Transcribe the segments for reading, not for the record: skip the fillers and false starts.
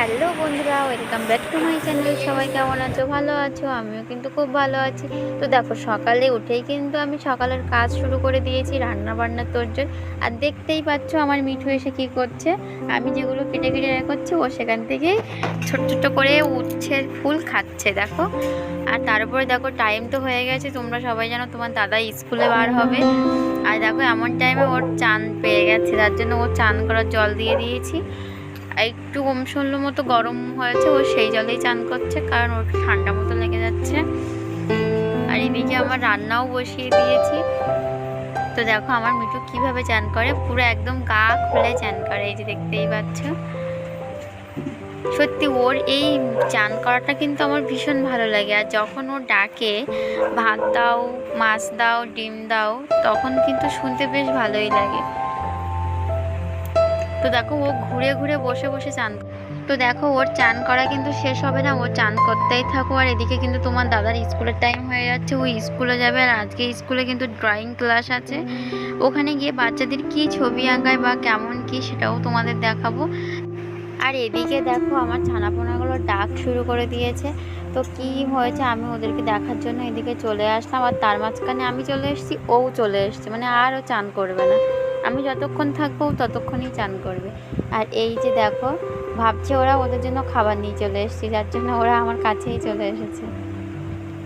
Hello বন্ধুরা, welcome back to my channel. সবাই কেমন আছো? ভালো আছো? আমিও কিন্তু খুব ভালো আছি। তো দেখো, সকালে উঠেই কিন্তু আমি সকালের কাজ শুরু করে দিয়েছি, রান্না বান্নার তোড়জোড়। আর দেখতেই পাচ্ছ আমার মিঠু এসে কি করছে। আমি যেগুলো কেটে কেটে রেখেছি ও সেখান থেকে ছোট ছোট করে উচ্ছে ফুল খাচ্ছে দেখো। আর তার উপরে দেখো, টাইম তো হয়ে গেছে, তোমরা সবাই জানো তোমার দাদা স্কুলে বার হবে। আর দেখো এমন টাইমে ওর চান পেয়ে গেছে, তার জন্য ও চান করার জল দিয়ে দিয়েছি। একটু কমসল্য মতো গরম হয়েছে, ও সেই জলেই চান করছে, কারণ ওর ঠান্ডা মতো লেগে যাচ্ছে। আর এদিকে আমার রান্নাও বসিয়ে দিয়েছি। তো দেখো আমার মিঠু কিভাবে চান করে, পুরো একদম গা খুলে চান করে, এই যে দেখতেই পাচ্ছ। সত্যি ওর এই চান করাটা কিন্তু আমার ভীষণ ভালো লাগে। আর যখন ও ডাকে ভাত দাও, মাছ দাও, ডিম দাও, তখন কিন্তু শুনতে বেশ ভালোই লাগে। তো দেখো ও ঘুরে ঘুরে বসে বসে চান। তো দেখো ওর চান করা কিন্তু শেষ হবে না, ও চান করতেই থাকো। আর এদিকে কিন্তু তোমার দাদার স্কুলের টাইম হয়ে যাচ্ছে, ও স্কুলে যাবে। আর আজকে স্কুলে কিন্তু ড্রয়িং ক্লাস আছে, ওখানে গিয়ে বাচ্চাদের কি ছবি আঁকায় বা কেমন কি সেটাও তোমাদের দেখাবো। আর এদিকে দেখো আমার ছানাপোনাগুলো ডাক শুরু করে দিয়েছে। তো কি হয়েছে আমি ওদেরকে দেখার জন্য এদিকে চলে আসলাম। আর তার মাঝখানে আমি চলে এসেছি, ও চলে এসছে, মানে আর ও চান করবে না। আমি যতক্ষণ থাকবো ততক্ষণই চান করবে। আর এই যে দেখো, ভাবছে ওরা ওদের জন্য খাবার নিয়ে চলে এসেছি, যার জন্য ওরা আমার কাছেই চলে এসেছে।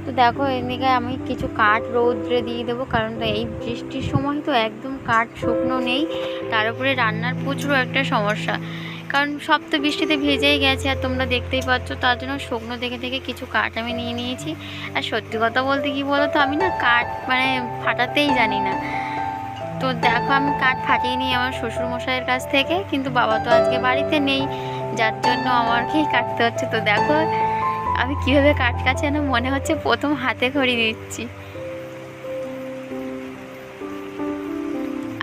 তো দেখো এদিকে আমি কিছু কাঠ রৌদ্রে দিয়ে দেবো, কারণ তো এই বৃষ্টির সময় তো একদম কাঠ শুকনো নেই। তার উপরে রান্নার প্রচুর একটা সমস্যা, কারণ সব তো বৃষ্টিতে ভেজেই গেছে। আর তোমরা দেখতেই পাচ্ছ, তার জন্য শুকনো দেখে দেখে কিছু কাঠ আমি নিয়ে নিয়েছি। আর সত্যি কথা বলতে কি বলো তো, আমি না কাঠ মানে ফাটাতেই জানি না। তো দেখো আমি কাঠ ফাটিয়ে নিই আমার শ্বশুরমশাইয়ের কাছ থেকে, কিন্তু বাবা তো আজকে বাড়িতে নেই, যার জন্য আমাকেই কাটতে হচ্ছে। তো দেখো আমি কীভাবে কাঠ কাছে যেন মনে হচ্ছে প্রথম হাতে খড়ি দিচ্ছি।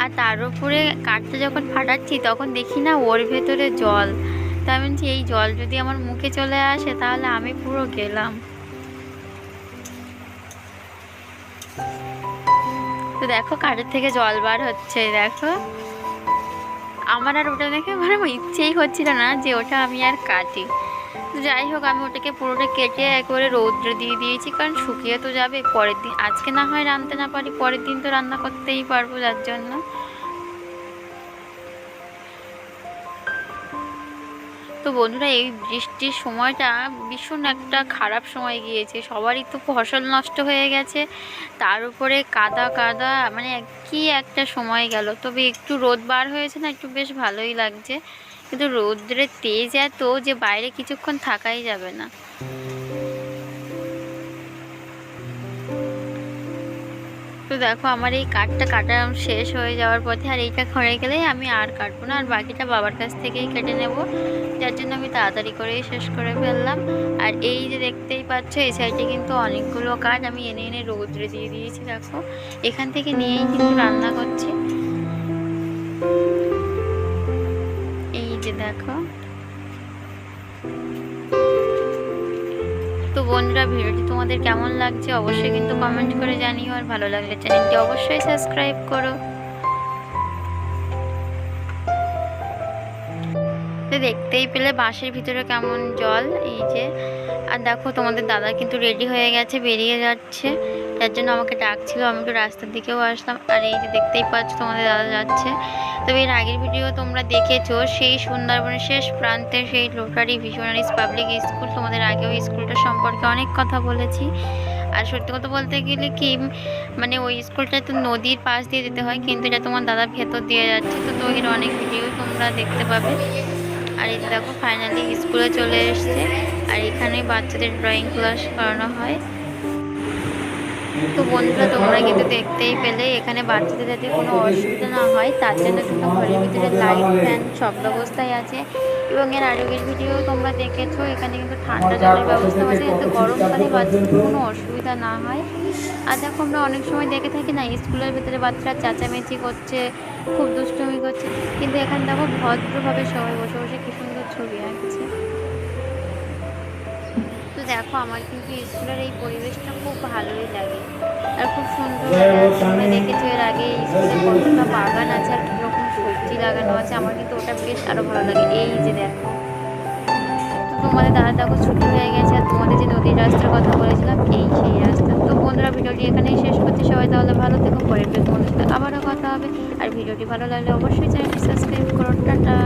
আর তার উপরে কাঠটা যখন ফাটাচ্ছি তখন দেখি না ওর ভেতরে জল। তো আমি বলছি এই জল যদি আমার মুখে চলে আসে তাহলে আমি পুরো গেলাম। তো দেখো কাঠের থেকে জল বার হচ্ছে দেখো। আমার আর ওটা দেখে মানে ইচ্ছেই হচ্ছিল না যে ওটা আমি আর কাটি। যাই হোক আমি ওটাকে পুরোটা কেটে একেবারে রৌদ্রে দিয়ে দিয়েছি, কারণ শুকিয়ে তো যাবে পরের দিন। আজকে না হয় রাঁধতে না পারি, পরের দিন তো রান্না করতেই পারবো, যার জন্য। তো বন্ধুরা এই বৃষ্টির সময়টা ভীষণ একটা খারাপ সময় গিয়েছে, সবারই তো ফসল নষ্ট হয়ে গেছে, তার উপরে কাদা কাদা, মানে কি একটা সময় গেল। তবে একটু রোদ বার হয়েছে না, একটু বেশ ভালোই লাগছে। কিন্তু রোদ্রের তেজ এত যে বাইরে কিছুক্ষণ থাকাই যাবে না। তো দেখো আমার এই কাঠটা কাটা শেষ হয়ে যাওয়ার পথে, আর এইটা খড়ে গেলেই আমি আর কাটবো না, আর বাকিটা বাবার কাছ থেকেই কেটে নেব, যার জন্য আমি তাড়াতাড়ি করেই শেষ করে ফেললাম। আর এই যে দেখতেই পাচ্ছ এই সাইডে কিন্তু অনেকগুলো কাঠ আমি এনে এনে রৌদ্রে দিয়ে দিয়েছি। দেখো এখান থেকে নিয়েই কিন্তু রান্না করছি। এই যে দেখো। তো বন্ধুরা ভিডিওটি তোমাদের কেমন লাগছে অবশ্যই কিন্তু কমেন্ট করে জানিও, আর ভালো লাগলে চ্যানেলটি অবশ্যই সাবস্ক্রাইব করো। তো দেখতেই পেলে বাঁশের ভিতরে কেমন জল, এই যে। আর দেখো তোমাদের দাদা কিন্তু রেডি হয়ে গেছে, বেরিয়ে যাচ্ছে, যার জন্য আমাকে ডাকছিল, আমি একটু রাস্তার দিকেও আসলাম। আর এই যে দেখতেই পাচ্ছ তোমাদের দাদা যাচ্ছে। তবে এর আগের ভিডিও তোমরা দেখেছো, সেই সুন্দরবনের শেষ প্রান্তে সেই লোটারি ভিশনারিজ পাবলিক স্কুল, তোমাদের আগেও স্কুলটা সম্পর্কে অনেক কথা বলেছি। আর সত্যি কথা বলতে গেলে কি, মানে ওই স্কুলটা তো নদীর পাশ দিয়ে যেতে হয়, কিন্তু এটা তোমার দাদার ভেতর দিয়ে যাচ্ছে। তো এর অনেক ভিডিও তোমরা দেখতে পাবে। আর এই দেখো ফাইনালি স্কুলে চলে এসছে, আর এখানে বাচ্চাদের ড্রয়িং ক্লাস করানো হয়। তো বন্ধুরা তোমরা কিন্তু দেখতেই পেলে, এখানে বাচ্চাদের যাতে কোনো অসুবিধা না হয় তার জন্য কিন্তু ঘরের ভিতরে লাইট ফ্যান সব ব্যবস্থাই আছে। এবং এর আগের ভিডিও তোমরা দেখেছো, এখানে কিন্তু ঠান্ডা জলের ব্যবস্থা আছে, যাতে গরমকালে বাচ্চাদের কোনো অসুবিধা না হয়। আর দেখো আমরা অনেক সময় দেখে থাকি না, স্কুলের ভিতরে বাচ্চারা চেঁচামেচি করছে, খুব দুষ্টুমি করছে, কিন্তু এখানে দেখো ভদ্রভাবে সবাই বসে বসে কি সুন্দর ছবি আঁকছে। তো দেখো আমার কিন্তু স্কুলের এই পরিবেশটা খুব ভালোই লাগে, আর খুব সুন্দর লাগে। তোমরা দেখেছো এর আগে স্কুলে কতটা বাগান আছে আর কীরকম সবজি লাগানো আছে, আমার কিন্তু ওটা বেশ আরও ভালো লাগে। এই যে দেখো তোমাদের দাদা দেখো ছুটি হয়ে গেছে, আর তোমাদের যে নদীর রাস্তার কথা বলেছিলাম এই সেই রাস্তা। তো বন্ধুরা ভিডিওটি এখানেই শেষ করছি, সবাই তাহলে ভালো থেকো, পরের ভিডিও তোমাদের সাথে আবারও কথা হবে। আর ভিডিওটি ভালো লাগলে অবশ্যই চ্যানেলটি সাবস্ক্রাইব করো। টাটা।